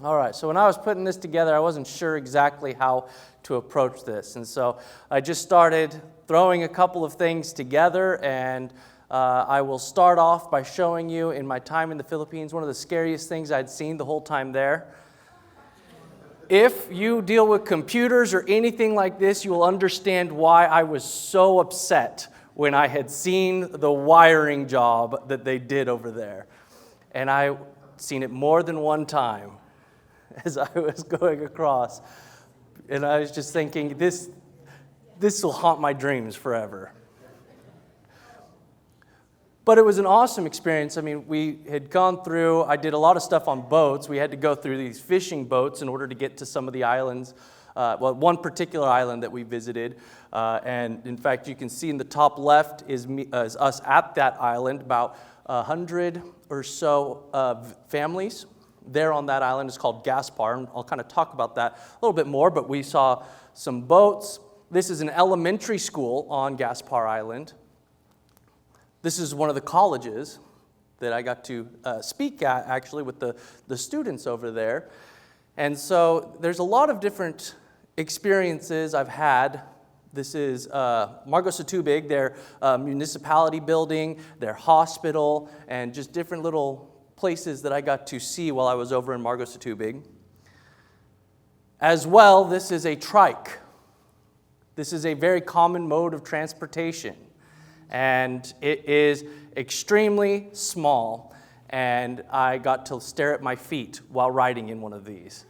All right, so when I was putting this together, I wasn't sure exactly how to approach this. And so I just started throwing a couple of things together, and I will start off by showing you in my time in the Philippines, one of the scariest things I'd seen the whole time there. If you deal with computers or anything like this, you will understand why I was so upset when I had seen the wiring job that they did over there. And I seen it more than one time as I was going across. And I was just thinking, this will haunt my dreams forever. But it was an awesome experience. I mean, we had gone through, I did a lot of stuff on boats. We had to go through these fishing boats in order to get to some of the islands. One particular island that we visited. And in fact, you can see in the top left is us at that island, about 100 or so families there on that island. Is called Gaspar, and I'll kind of talk about that a little bit more, but we saw some boats. This is an elementary school on Gaspar Island. This is one of the colleges that I got to speak at, actually, with the students over there. And so there's a lot of different experiences I've had. This is Margo Satubig, their municipality building, their hospital, and just different little places that I got to see while I was over in Margo Satubig. As well, this is a trike. This is a very common mode of transportation, and it is extremely small, and I got to stare at my feet while riding in one of these.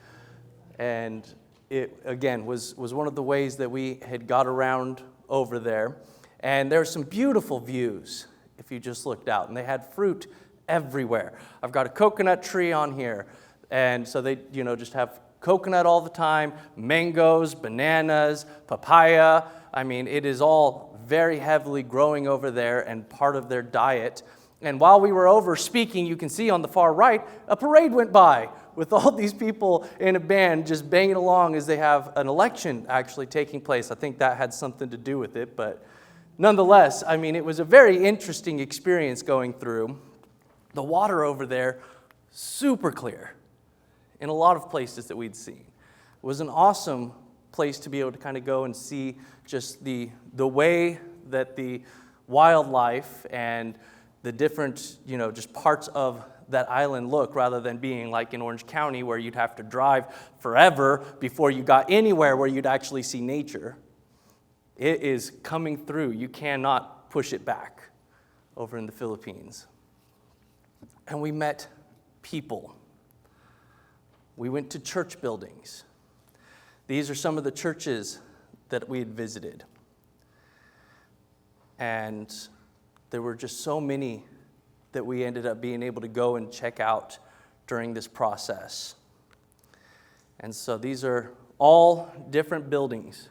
And it, again, was one of the ways that we had got around over there. And there were some beautiful views if you just looked out, and they had fruit everywhere. I've got a coconut tree on here, and so they, just have coconut all the time, mangoes, bananas, papaya. I mean, it is all very heavily growing over there and part of their diet. And while we were over speaking, you can see on the far right, a parade went by with all these people in a band just banging along as they have an election actually taking place. I think that had something to do with it, but nonetheless, I mean, it was a very interesting experience going through. The water over there, super clear in a lot of places that we'd seen. It was an awesome place to be able to kind of go and see just the way that the wildlife and the different, just parts of that island look, rather than being like in Orange County where you'd have to drive forever before you got anywhere where you'd actually see nature. It is coming through. You cannot push it back over in the Philippines. And we met people. We went to church buildings. These are some of the churches that we had visited. And there were just so many that we ended up being able to go and check out during this process. And so these are all different buildings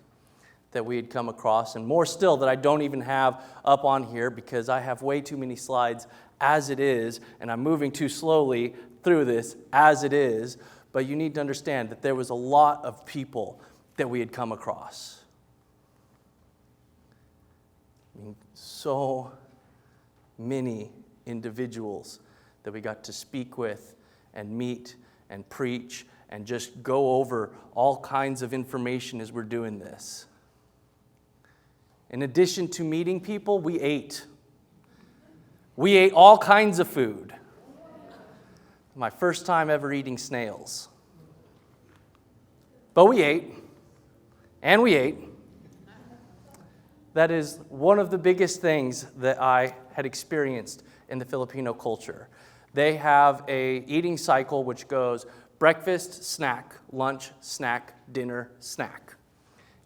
that we had come across, and more still that I don't even have up on here because I have way too many slides as it is, and I'm moving too slowly through this as it is. But you need to understand that there was a lot of people that we had come across. I mean, so many individuals that we got to speak with and meet and preach and just go over all kinds of information as we're doing this. In addition to meeting people, we ate. We ate all kinds of food. My first time ever eating snails. But we ate, and we ate. That is one of the biggest things that I had experienced in the Filipino culture. They have a eating cycle which goes breakfast, snack, lunch, snack, dinner, snack.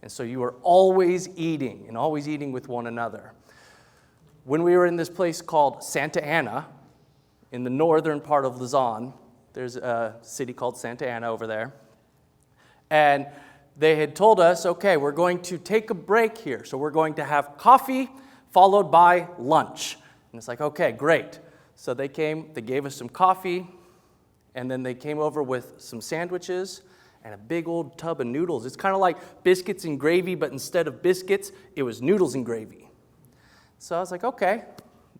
And so you are always eating and always eating with one another. When we were in this place called Santa Ana, in the northern part of Luzon, there's a city called Santa Ana over there. And they had told us, okay, we're going to take a break here. So we're going to have coffee followed by lunch. And it's like, okay, great. So they came, they gave us some coffee, and then they came over with some sandwiches and a big old tub of noodles. It's kind of like biscuits and gravy, but instead of biscuits, it was noodles and gravy. So I was like, okay,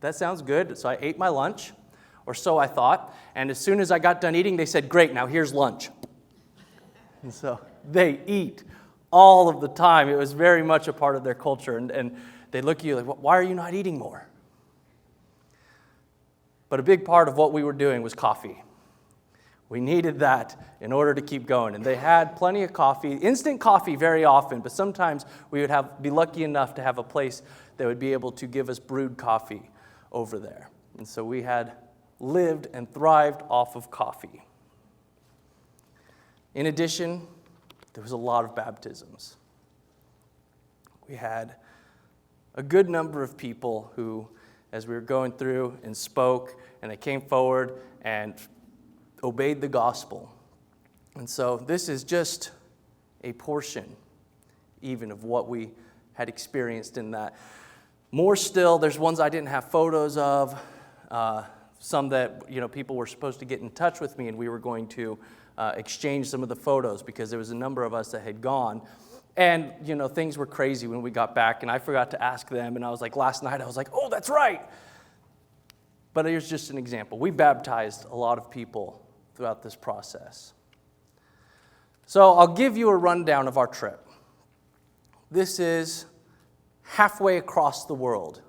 that sounds good. So I ate my lunch, or so I thought. And as soon as I got done eating, they said, great, now here's lunch. And so they eat all of the time. It was very much a part of their culture. And they look at you like, why are you not eating more? But a big part of what we were doing was coffee. We needed that in order to keep going. And they had plenty of coffee, instant coffee very often, but sometimes we would be lucky enough to have a place that would be able to give us brewed coffee over there. And so we had lived and thrived off of coffee. In addition, there was a lot of baptisms. We had a good number of people who, as we were going through and spoke, and they came forward and obeyed the gospel. And so this is just a portion even of what we had experienced in that. More still, there's ones I didn't have photos of, some that people were supposed to get in touch with me, and we were going to exchange some of the photos because there was a number of us that had gone. And, things were crazy when we got back, and I forgot to ask them, and I was like, last night, I was like, oh, that's right. But here's just an example. We baptized a lot of people throughout this process. So I'll give you a rundown of our trip. This is halfway across the world.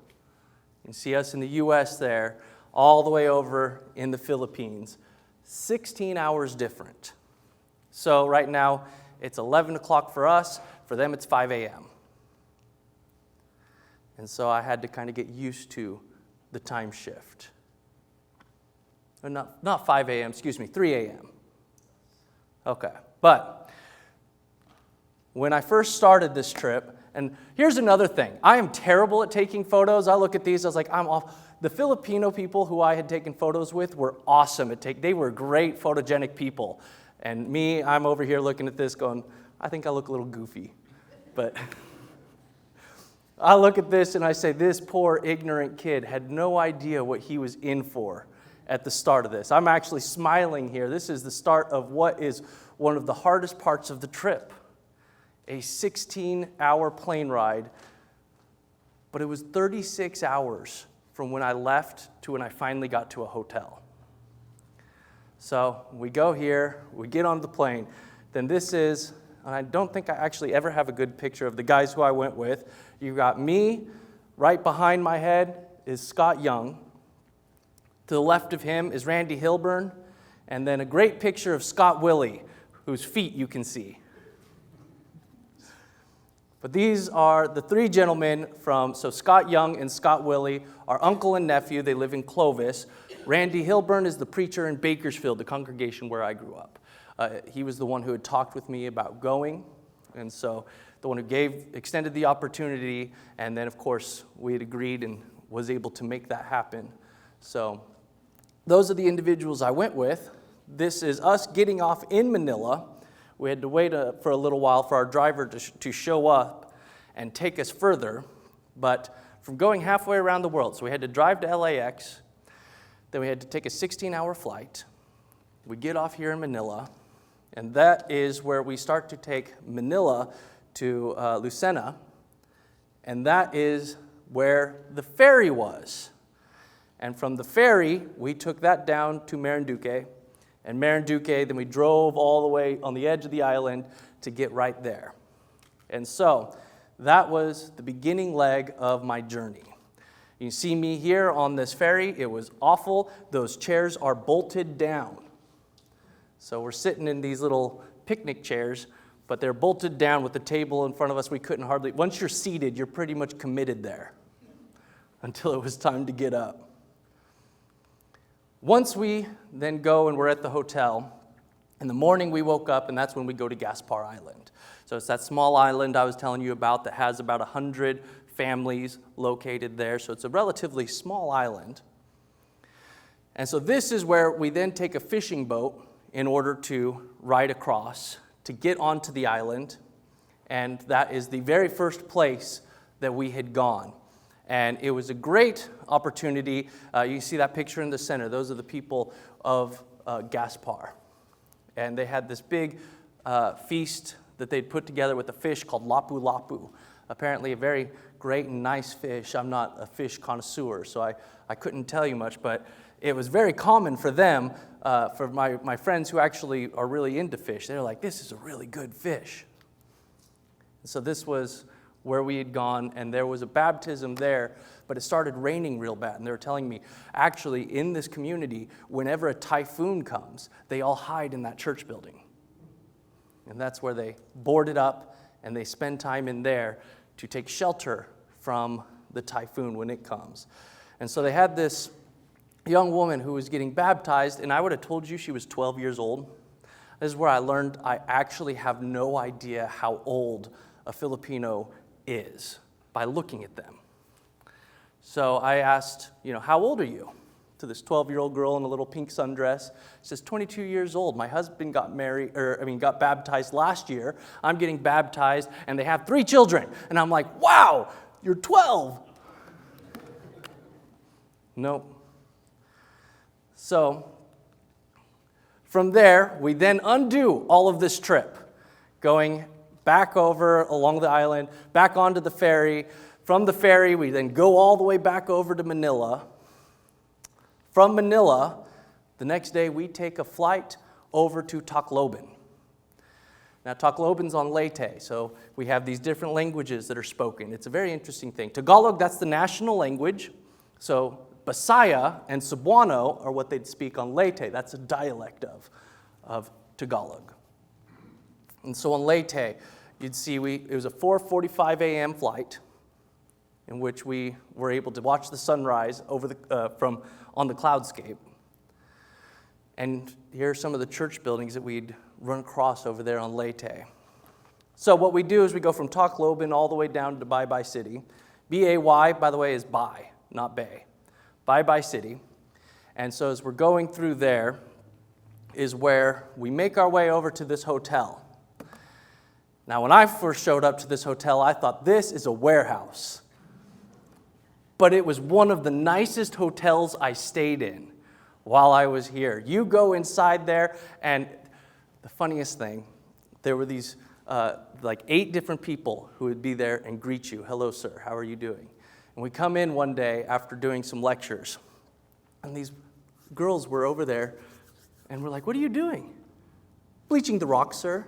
You can see us in the U.S. there, all the way over in the Philippines. 16 hours different. So right now, it's 11 o'clock for us. For them, it's 5 a.m. And so I had to kind of get used to the time shift. Or not 5 a.m., 3 a.m. Okay, but when I first started this trip, and here's another thing. I am terrible at taking photos. I look at these, I was like, I'm off. The Filipino people who I had taken photos with were awesome. They were great photogenic people. And me, I'm over here looking at this going, I think I look a little goofy. But I look at this and I say, this poor ignorant kid had no idea what he was in for at the start of this. I'm actually smiling here. This is the start of what is one of the hardest parts of the trip. A 16-hour plane ride, but it was 36 hours from when I left to when I finally got to a hotel. So we go here, we get on the plane, then this is, and I don't think I actually ever have a good picture of the guys who I went with. You got me, right behind my head is Scott Young. To the left of him is Randy Hilburn, and then a great picture of Scott Willie, whose feet you can see. But these are the three gentlemen so Scott Young and Scott Willie are uncle and nephew. They live in Clovis. Randy Hilburn is the preacher in Bakersfield, the congregation where I grew up. He was the one who had talked with me about going, and so the one who extended the opportunity, and then, of course, we had agreed and was able to make that happen. So those are the individuals I went with. This is us getting off in Manila. We had to wait for a little while for our driver to show up and take us further. But from going halfway around the world, so we had to drive to LAX, then we had to take a 16-hour flight. We get off here in Manila, and that is where we start to take Manila to Lucena, and that is where the ferry was. And from the ferry, we took that down to Marinduque, and Marinduque, then we drove all the way on the edge of the island to get right there. And so that was the beginning leg of my journey. You see me here on this ferry. It was awful. Those chairs are bolted down. So we're sitting in these little picnic chairs, but they're bolted down with the table in front of us. We couldn't hardly, once you're seated, you're pretty much committed there until it was time to get up. Once we then go and we're at the hotel, in the morning we woke up, and that's when we go to Gaspar Island. So it's that small island I was telling you about that has about 100 families located there. So it's a relatively small island. And so this is where we then take a fishing boat in order to ride across to get onto the island. And that is the very first place that we had gone. And it was a great opportunity. You see that picture in the center. Those are the people of Gaspar. And they had this big feast that they'd put together with a fish called lapu-lapu. Apparently a very great and nice fish. I'm not a fish connoisseur, so I couldn't tell you much, but it was very common for them, for my friends who actually are really into fish. They're like, this is a really good fish. So this was where we had gone, and there was a baptism there, but it started raining real bad. And they were telling me, actually, in this community, whenever a typhoon comes, they all hide in that church building. And that's where they board it up, and they spend time in there to take shelter from the typhoon when it comes. And so they had this young woman who was getting baptized, and I would have told you she was 12 years old. This is where I learned I actually have no idea how old a Filipino is by looking at them. So I asked, how old are you? To this 12-year-old girl in a little pink sundress. She says, 22 years old. My husband got baptized last year. I'm getting baptized, and they have 3 children. And I'm like, wow, you're 12. Nope. So from there, we then undo all of this trip, going back over along the island, back onto the ferry. From the ferry, we then go all the way back over to Manila. From Manila, the next day, we take a flight over to Tacloban. Now, Tacloban's on Leyte, so we have these different languages that are spoken. It's a very interesting thing. Tagalog, that's the national language. So Bisaya and Cebuano are what they'd speak on Leyte. That's a dialect of Tagalog. And so on Leyte, you'd see it was a 4:45 a.m. flight in which we were able to watch the sunrise over on the cloudscape. And here are some of the church buildings that we'd run across over there on Leyte. So what we do is we go from Tacloban all the way down to Bye Bye City. B-A-Y, by the way, is Bye, not Bay. Bye Bye City. And so as we're going through there is where we make our way over to this hotel. Now, when I first showed up to this hotel, I thought this is a warehouse. But it was one of the nicest hotels I stayed in while I was here. You go inside there, and the funniest thing, there were these 8 different people who would be there and greet you. Hello, sir. How are you doing? And we come in one day after doing some lectures, and these girls were over there, and we're like, what are you doing? Bleaching the rocks, sir.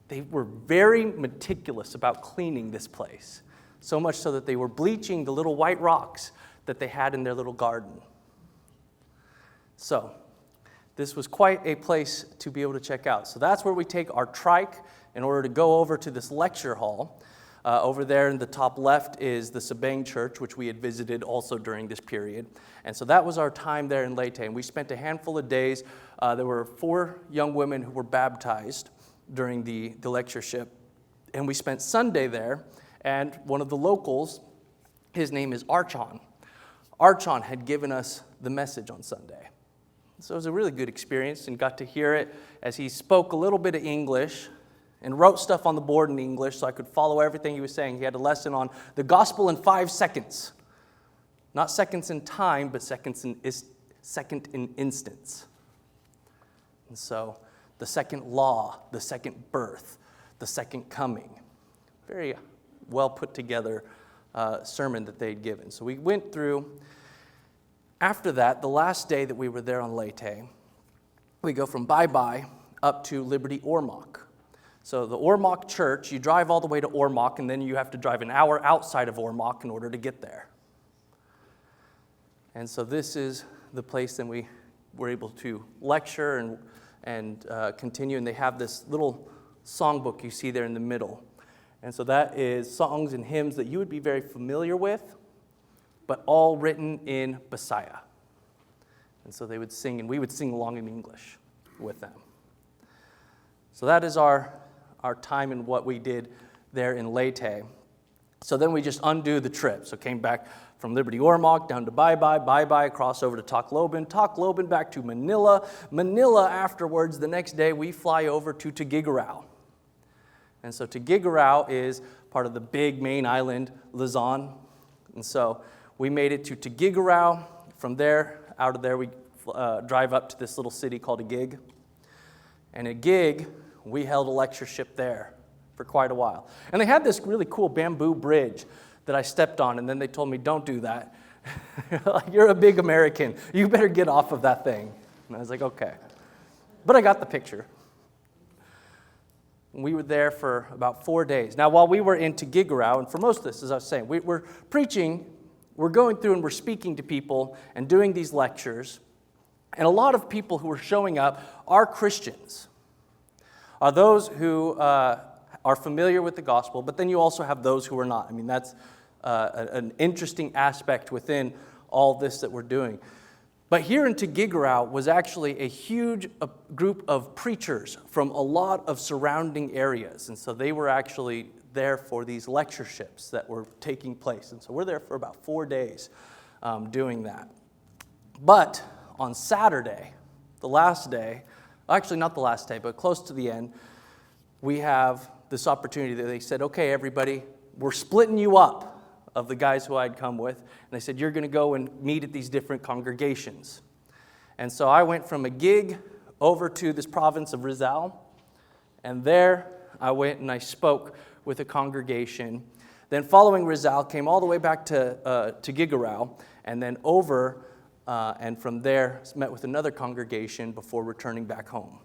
They were very meticulous about cleaning this place, so much so that they were bleaching the little white rocks that they had in their little garden. So this was quite a place to be able to check out. So that's where we take our trike in order to go over to this lecture hall. Over there in the top left is the Sabang Church, which we had visited also during this period. And so that was our time there in Leyte. And we spent a handful of days. There were 4 young women who were baptized during the lectureship. And we spent Sunday there. And one of the locals, his name is Archon. Archon had given us the message on Sunday. So it was a really good experience, and got to hear it as he spoke a little bit of English and wrote stuff on the board in English so I could follow everything he was saying. He had a lesson on the gospel in 5 seconds. Not seconds in time, but second in instance. And so the second law, the second birth, the second coming. Very well put together sermon that they'd given. So we went through. After that, the last day that we were there on Leyte, we go from Bye Bye up to Liberty Ormoc. So the Ormoc Church, you drive all the way to Ormoc, and then you have to drive an hour outside of Ormoc in order to get there. And so this is the place that we were able to lecture and continue, and they have this little songbook you see there in the middle. And so that is songs and hymns that you would be very familiar with, but all written in Bisaya. And so they would sing, and we would sing along in English with them. So that is our time and what we did there in Leyte. So then we just undo the trip. So came back from Liberty Ormoc down to Bye Bye, across over to Tacloban, back to Manila. Manila afterwards, the next day, we fly over to Tuguegarao. And so Tuguegarao is part of the big main island, Luzon. And so we made it to Tuguegarao. From there, out of there, we drive up to this little city called Taguig. And at Taguig, we held a lectureship there for quite a while. And they had this really cool bamboo bridge that I stepped on, and then they told me, don't do that. Like, you're a big American. You better get off of that thing. And I was like, okay. But I got the picture. We were there for about 4 days. Now, while we were in Tugigarao, and for most of this, as I was saying, we're preaching, we're going through and we're speaking to people and doing these lectures. And a lot of people who are showing up are Christians, are those who are familiar with the gospel, but then you also have those who are not. I mean, that's an interesting aspect within all this that we're doing. But here in Tugigarao was actually a huge group of preachers from a lot of surrounding areas. And so they were actually there for these lectureships that were taking place. And so we're there for about 4 days doing that. But on Saturday, the last day, actually not the last day, but close to the end, we have this opportunity that they said, okay, everybody, we're splitting you up, of the guys who I'd come with. And they said, you're going to go and meet at these different congregations. And so I went from a gig over to this province of Rizal. And there I went and I spoke with a congregation. Then following Rizal, came all the way back to Tugigarao, and then over, and from there met with another congregation before returning back home.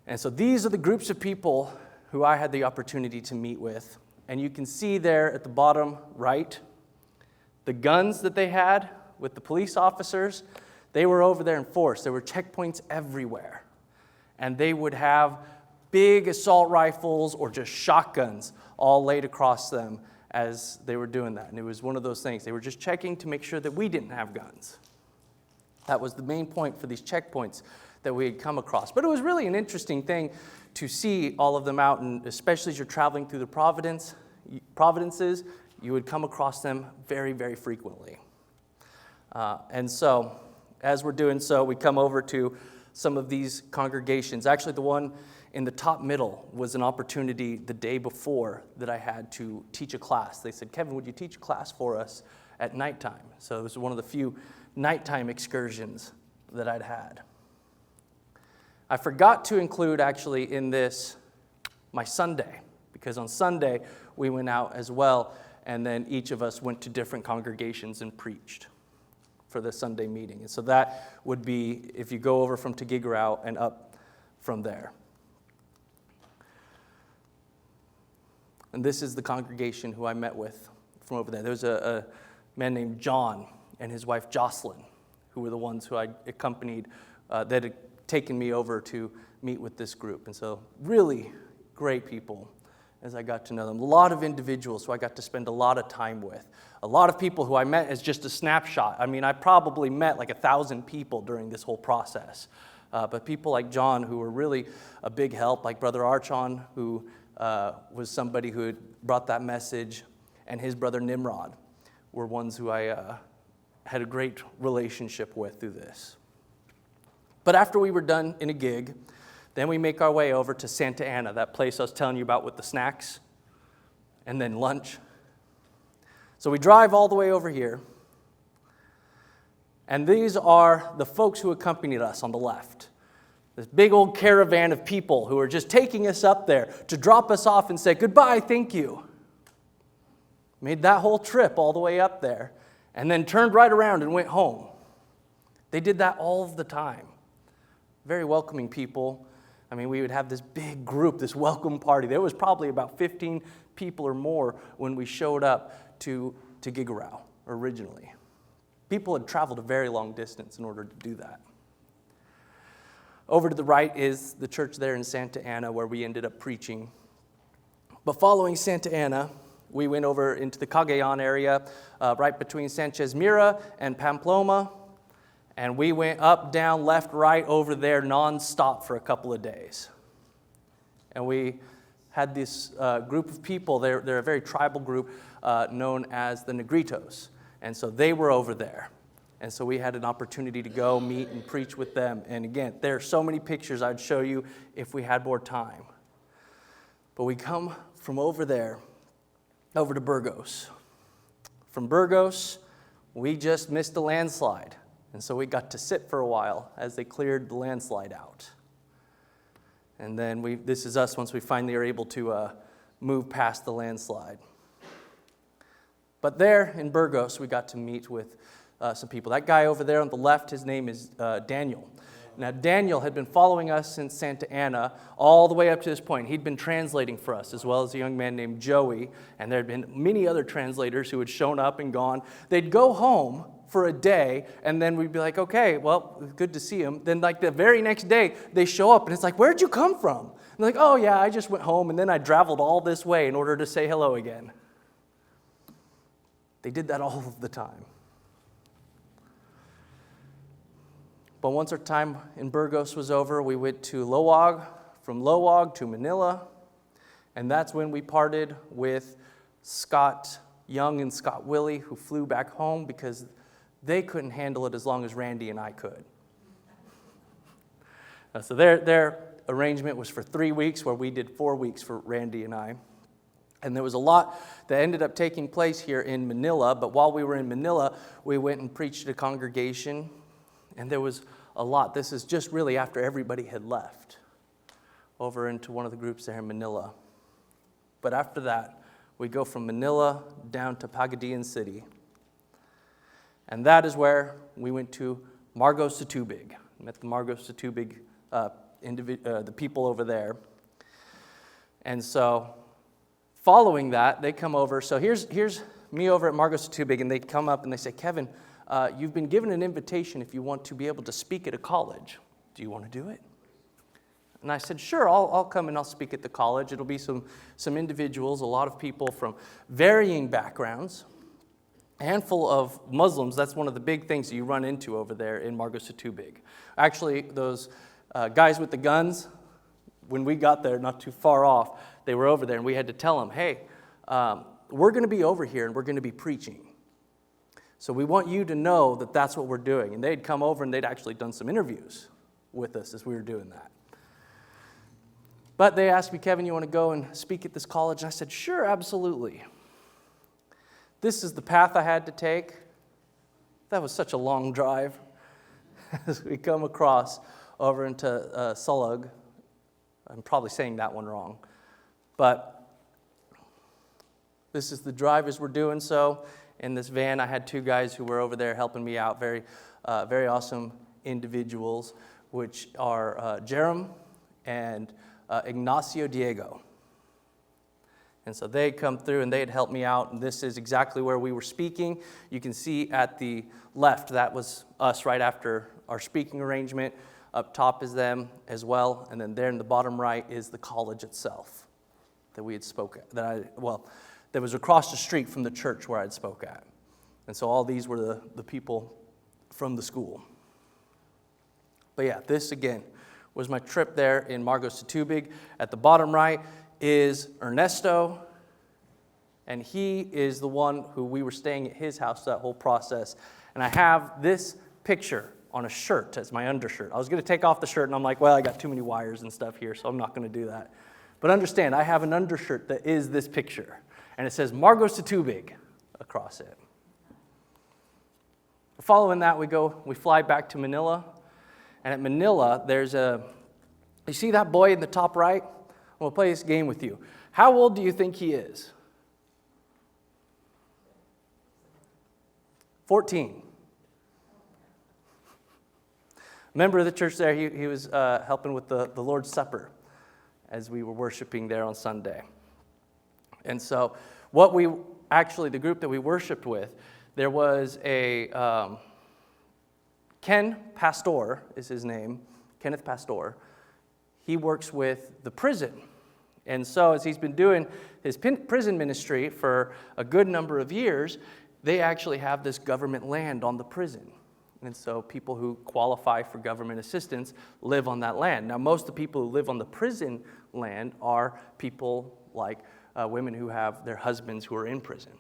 And so these are the groups of people who I had the opportunity to meet with. And you can see there at the bottom right, the guns that they had with the police officers, they were over there in force. There were checkpoints everywhere. And they would have big assault rifles or just shotguns all laid across them as they were doing that. And it was one of those things. They were just checking to make sure that we didn't have guns. That was the main point for these checkpoints that we had come across. But it was really an interesting thing to see all of them out, and especially as you're traveling through the provinces, you would come across them very, very frequently. And so, as we're doing so, we come over to some of these congregations. Actually, the one in the top middle was an opportunity the day before that I had to teach a class. They said, Kevin, would you teach a class for us at nighttime? So it was one of the few nighttime excursions that I'd had. I forgot to include actually in this my Sunday, because on Sunday we went out as well, and then each of us went to different congregations and preached for the Sunday meeting. And so that would be if you go over from Tugigarao and up from there. And this is the congregation who I met with from over there. There was a man named John and his wife Jocelyn, who were the ones who I accompanied, that had taken me over to meet with this group. And so really great people as I got to know them. A lot of individuals who I got to spend a lot of time with. A lot of people who I met as just a snapshot. I mean, I probably met like 1,000 people during this whole process. But people like John, who were really a big help, like Brother Archon, who was somebody who had brought that message, and his brother Nimrod were ones who I had a great relationship with through this. But after we were done in a gig, then we make our way over to Santa Ana, that place I was telling you about with the snacks, and then lunch. So we drive all the way over here, and these are the folks who accompanied us on the left. This big old caravan of people who are just taking us up there to drop us off and say, goodbye, thank you. Made that whole trip all the way up there, and then turned right around and went home. They did that all of the time. Very welcoming people. I mean, we would have this big group, this welcome party. There was probably about 15 people or more when we showed up to Tugigarao originally. People had traveled a very long distance in order to do that. Over to the right is the church there in Santa Ana where we ended up preaching. But following Santa Ana, we went over into the Cagayan area, right between Sanchez Mira and Pamplona. And we went up, down, left, right, over there nonstop for a couple of days. And we had this group of people, they're a very tribal group known as the Negritos. And so they were over there. And so we had an opportunity to go meet and preach with them. And again, there are so many pictures I'd show you if we had more time. But we come from over there, over to Burgos. From Burgos, we just missed a landslide. And so we got to sit for a while as they cleared the landslide out. And then this is us once we finally are able to move past the landslide. But there in Burgos, we got to meet with some people. That guy over there on the left, his name is Daniel. Now, Daniel had been following us since Santa Ana all the way up to this point. He'd been translating for us, as well as a young man named Joey, and there had been many other translators who had shown up and gone. They'd go home for a day, and then we'd be like, okay, well, good to see him. Then, like, the very next day, they show up, and it's like, where'd you come from? And they're like, oh, yeah, I just went home, and then I traveled all this way in order to say hello again. They did that all of the time. But once our time in Burgos was over, we went to Loag, from Loag to Manila, and that's when we parted with Scott Young and Scott Willie, who flew back home because they couldn't handle it as long as Randy and I could. So their arrangement was for 3 weeks, where we did 4 weeks for Randy and I. And there was a lot that ended up taking place here in Manila, but while we were in Manila, we went and preached at a congregation. And there was a lot. This is just really after everybody had left over into one of the groups there in Manila. But after that, we go from Manila down to Pagadian City. And that is where we went to Margos Satubig. Met the Margos Satubig, the people over there. And so following that, they come over. So here's me over at Margos Satubig, and they come up and they say, Kevin, you've been given an invitation if you want to be able to speak at a college. Do you want to do it? And I said, sure, I'll come and I'll speak at the college. It'll be some individuals, a lot of people from varying backgrounds, a handful of Muslims. That's one of the big things that you run into over there in Margos Satubig. Actually, those guys with the guns, when we got there, not too far off, they were over there, and we had to tell them, hey, we're going to be over here and we're going to be preaching. So we want you to know that that's what we're doing. And they'd come over and they'd actually done some interviews with us as we were doing that. But they asked me, Kevin, you want to go and speak at this college? And I said, sure, absolutely. This is the path I had to take. That was such a long drive. As we come across over into Sulug. I'm probably saying that one wrong. But this is the drive as we're doing so. In this van, I had 2 guys who were over there helping me out, very awesome individuals, which are Jerem and Ignacio Diego. And so they'd come through and they'd help me out, and this is exactly where we were speaking. You can see at the left, that was us right after our speaking arrangement. Up top is them as well, and then there in the bottom right is the college itself that we had spoken at, that was across the street from the church where I'd spoke at. And so all these were the people from the school. But yeah, this again was my trip there in Margos Satubig. At the bottom right is Ernesto, and he is the one who we were staying at his house that whole process. And I have this picture on a shirt as my undershirt. I was going to take off the shirt, and I'm like, well, I got too many wires and stuff here, so I'm not going to do that. But understand, I have an undershirt that is this picture. And it says Margos Satubig across it. Following that, we fly back to Manila. And at Manila, you see that boy in the top right? We'll play this game with you. How old do you think he is? 14. A member of the church there, he was helping with the Lord's Supper as we were worshiping there on Sunday. And so the group that we worshiped with, there was a, Ken Pastor is his name, Kenneth Pastor. He works with the prison. And so as he's been doing his prison ministry for a good number of years, they actually have this government land on the prison. And so people who qualify for government assistance live on that land. Now, most of the people who live on the prison land are people like women who have their husbands who are in prison,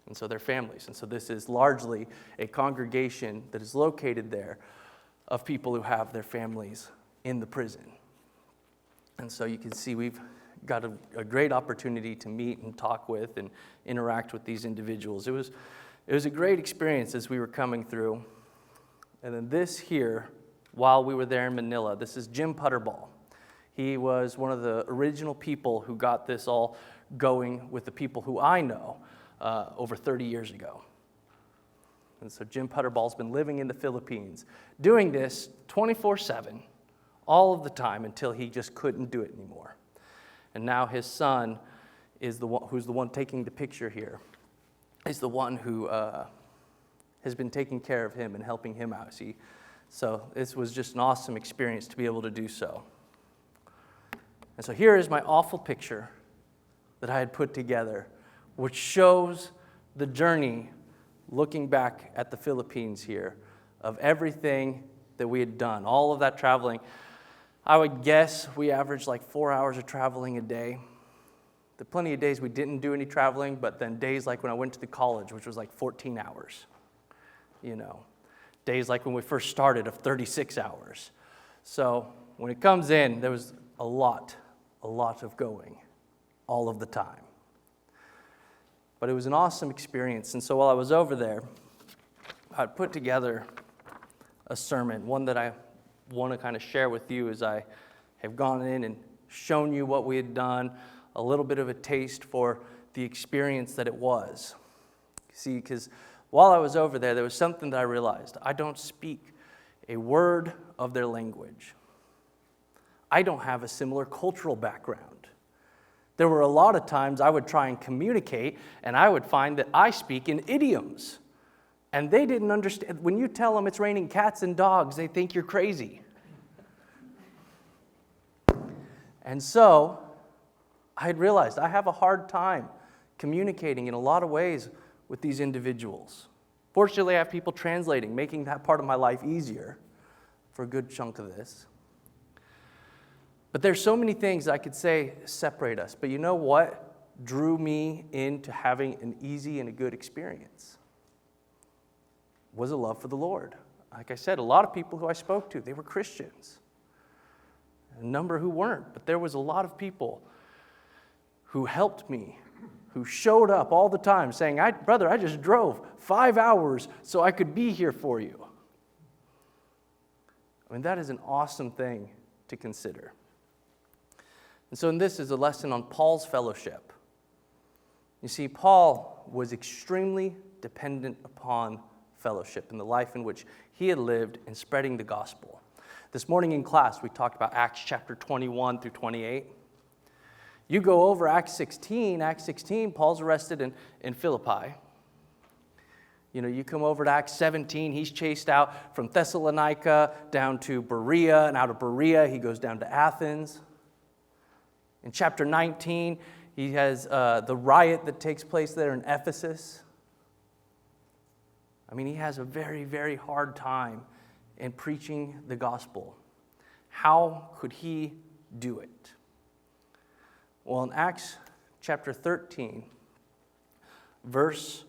and so their families. And so this is largely a congregation that is located there of people who have their families in the prison. And so you can see we've got a great opportunity to meet and talk with and interact with these individuals. It was a great experience as we were coming through. And then this here, while we were there in Manila, this is Jim Putterball. He was one of the original people who got this all going with the people who I know over 30 years ago. And so Jim Putterball's been living in the Philippines, doing this 24/7, all of the time, until he just couldn't do it anymore. And now his son is who's the one taking the picture here, is the one who has been taking care of him and helping him out. So this was just an awesome experience to be able to do so. And so here is my awful picture that I had put together, which shows the journey, looking back at the Philippines here, of everything that we had done, all of that traveling. I would guess we averaged like 4 hours of traveling a day. There are plenty of days we didn't do any traveling, but then days like when I went to the college, which was like 14 hours, Days like when we first started of 36 hours. So when it comes in, there was a lot of going all of the time. But it was an awesome experience. And so while I was over there, I put together a sermon, one that I want to kind of share with you as I have gone in and shown you what we had done, a little bit of a taste for the experience that it was. See, because while I was over there was something that I realized. I don't speak a word of their language. I don't have a similar cultural background. There were a lot of times I would try and communicate, and I would find that I speak in idioms. And they didn't understand. When you tell them it's raining cats and dogs, they think you're crazy. And so I had realized I have a hard time communicating in a lot of ways with these individuals. Fortunately, I have people translating, making that part of my life easier for a good chunk of this. But there's so many things I could say separate us. But you know what drew me into having an easy and a good experience? Was a love for the Lord. Like I said, a lot of people who I spoke to, they were Christians. A number who weren't, but there was a lot of people who helped me, who showed up all the time saying, brother, I just drove 5 hours so I could be here for you. I mean, that is an awesome thing to consider. And so this is a lesson on Paul's fellowship. You see, Paul was extremely dependent upon fellowship in the life in which he had lived in spreading the gospel. This morning in class, we talked about Acts chapter 21 through 28. You go over Acts 16, Paul's arrested in Philippi. You come over to Acts 17, he's chased out from Thessalonica down to Berea, and out of Berea, he goes down to Athens. In chapter 19, he has the riot that takes place there in Ephesus. I mean, he has a very, very hard time in preaching the gospel. How could he do it? Well, in Acts chapter 13, verse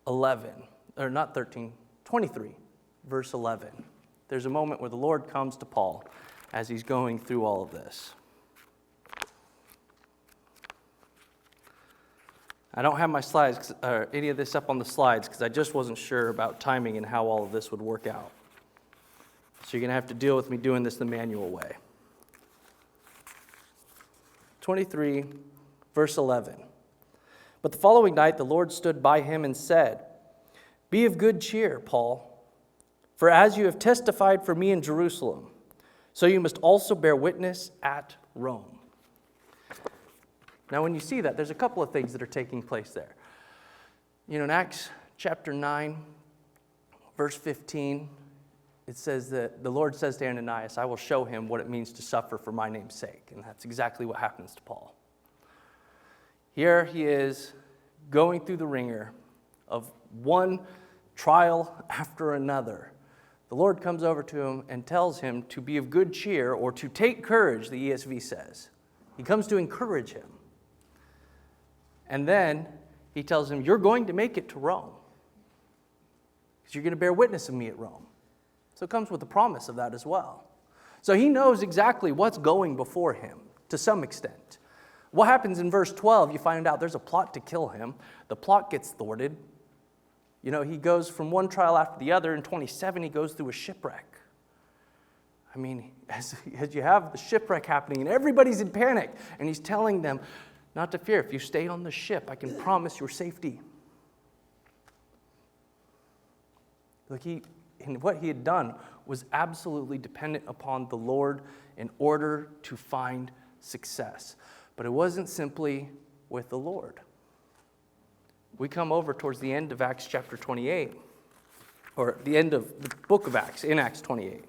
11, or not 13, 23, verse 11, there's a moment where the Lord comes to Paul as he's going through all of this. I don't have my slides, or any of this up on the slides, because I just wasn't sure about timing and how all of this would work out. So you're going to have to deal with me doing this the manual way. 23, verse 11. But the following night the Lord stood by him and said, "Be of good cheer, Paul, for as you have testified for me in Jerusalem, so you must also bear witness at Rome." Now when you see that, there's a couple of things that are taking place there. In Acts chapter 9, verse 15, it says that the Lord says to Ananias, "I will show him what it means to suffer for my name's sake." And that's exactly what happens to Paul. Here he is going through the ringer of one trial after another. The Lord comes over to him and tells him to be of good cheer, or to take courage, the ESV says. He comes to encourage him. And then he tells him, "You're going to make it to Rome, because you're going to bear witness of me at Rome." So it comes with the promise of that as well. So he knows exactly what's going before him, to some extent. What happens in verse 12, you find out there's a plot to kill him. The plot gets thwarted. He goes from one trial after the other. In 27, he goes through a shipwreck. I mean, as you have the shipwreck happening, and everybody's in panic, and he's telling them, Not to fear. If you stay on the ship, I can promise your safety. Look, what he had done was absolutely dependent upon the Lord in order to find success. But it wasn't simply with the Lord. We come over towards the end of Acts chapter 28, or the end of the book of Acts, in Acts 28.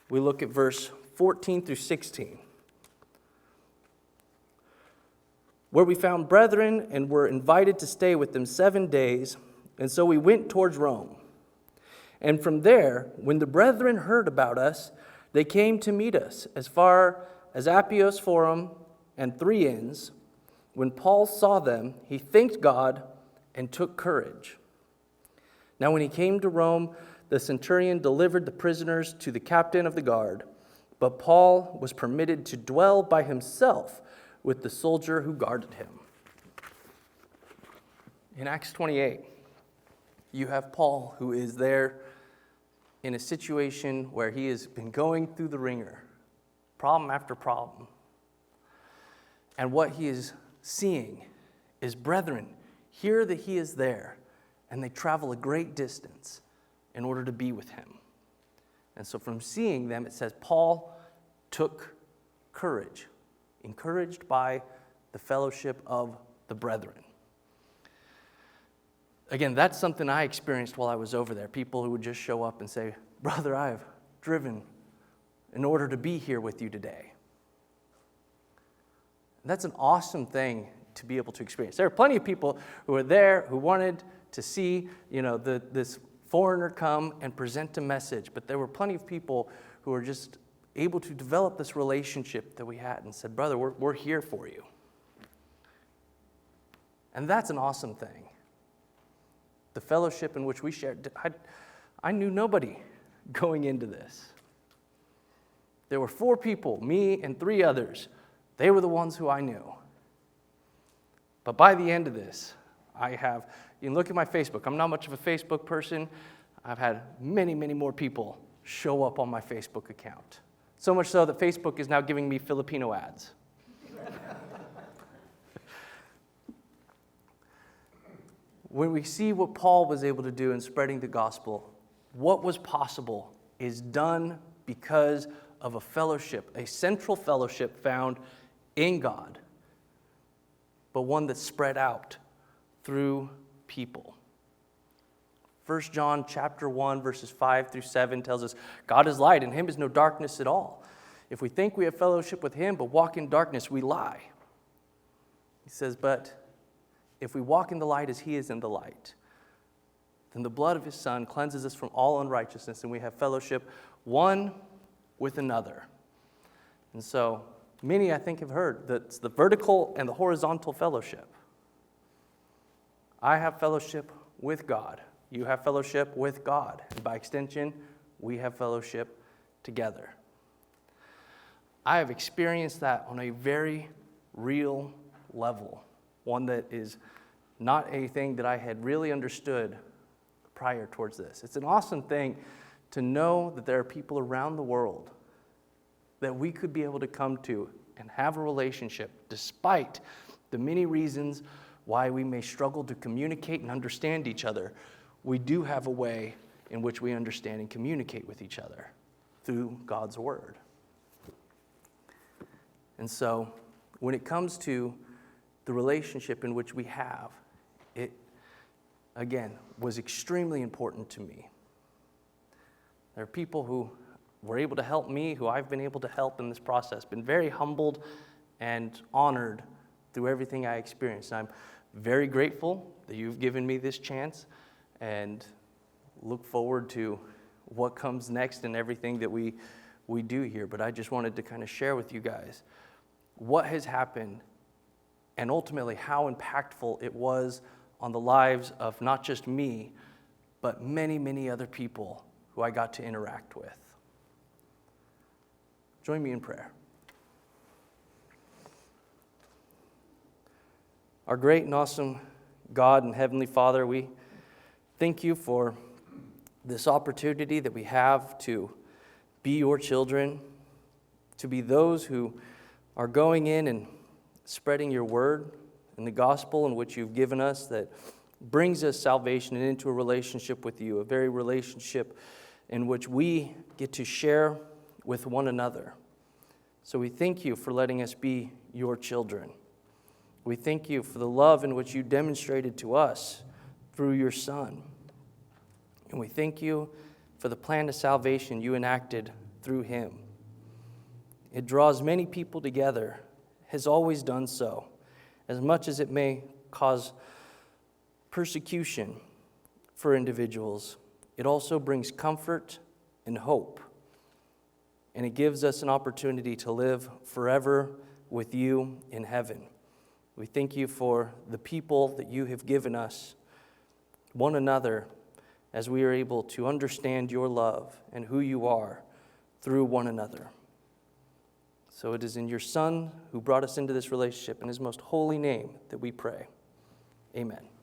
We look at verse 14 through 16. Where we found brethren and were invited to stay with them 7 days, and so we went towards Rome. And from there, when the brethren heard about us, they came to meet us as far as Appius Forum and 3 Inns. When Paul saw them, he thanked God and took courage. Now when he came to Rome, the centurion delivered the prisoners to the captain of the guard, but Paul was permitted to dwell by himself with the soldier who guarded him. In Acts 28, you have Paul, who is there in a situation where he has been going through the ringer, problem after problem. And what he is seeing is brethren hear that he is there, and they travel a great distance in order to be with him. And so from seeing them, it says Paul took courage, encouraged by the fellowship of the brethren. Again, that's something I experienced while I was over there. People who would just show up and say, brother, I've driven in order to be here with you today. And that's an awesome thing to be able to experience. There are plenty of people who are there who wanted to see, this foreigner come and present a message. But there were plenty of people who were just able to develop this relationship that we had and said, brother, we're here for you. And that's an awesome thing. The fellowship in which we shared, I knew nobody going into this. There were 4 people, me and 3 others. They were the ones who I knew. But by the end of this, you can look at my Facebook. I'm not much of a Facebook person. I've had many, many more people show up on my Facebook account. So much so that Facebook is now giving me Filipino ads. When we see what Paul was able to do in spreading the gospel, what was possible is done because of a fellowship, a central fellowship found in God, but one that's spread out through people. 1 John chapter 1, verses 5 through 7 tells us, God is light, in him is no darkness at all. If we think we have fellowship with him, but walk in darkness, we lie. He says, but if we walk in the light as he is in the light, then the blood of his Son cleanses us from all unrighteousness, and we have fellowship one with another. And so, many, I think, have heard that it's the vertical and the horizontal fellowship. I have fellowship with God. You have fellowship with God. And by extension, we have fellowship together. I have experienced that on a very real level, one that is not anything that I had really understood prior towards this. It's an awesome thing to know that there are people around the world that we could be able to come to and have a relationship despite the many reasons why we may struggle to communicate and understand each other. We do have a way in which we understand and communicate with each other through God's Word. And so, when it comes to the relationship in which we have, it, again, was extremely important to me. There are people who were able to help me, who I've been able to help in this process, been very humbled and honored through everything I experienced. And I'm very grateful that you've given me this chance and look forward to what comes next and everything that we do here. But I just wanted to kind of share with you guys what has happened and ultimately how impactful it was on the lives of not just me, but many, many other people who I got to interact with. Join me in prayer. Our great and awesome God and Heavenly Father, we thank you for this opportunity that we have to be your children, to be those who are going in and spreading your word and the gospel in which you've given us that brings us salvation and into a relationship with you, a very relationship in which we get to share with one another. So we thank you for letting us be your children. We thank you for the love in which you demonstrated to us through your Son. And we thank you for the plan of salvation you enacted through him. It draws many people together, has always done so, as much as it may cause persecution for individuals. It also brings comfort and hope. And it gives us an opportunity to live forever with you in heaven. We thank you for the people that you have given us, one another, as we are able to understand your love and who you are through one another. So it is in your Son who brought us into this relationship, in his most holy name, that we pray. Amen.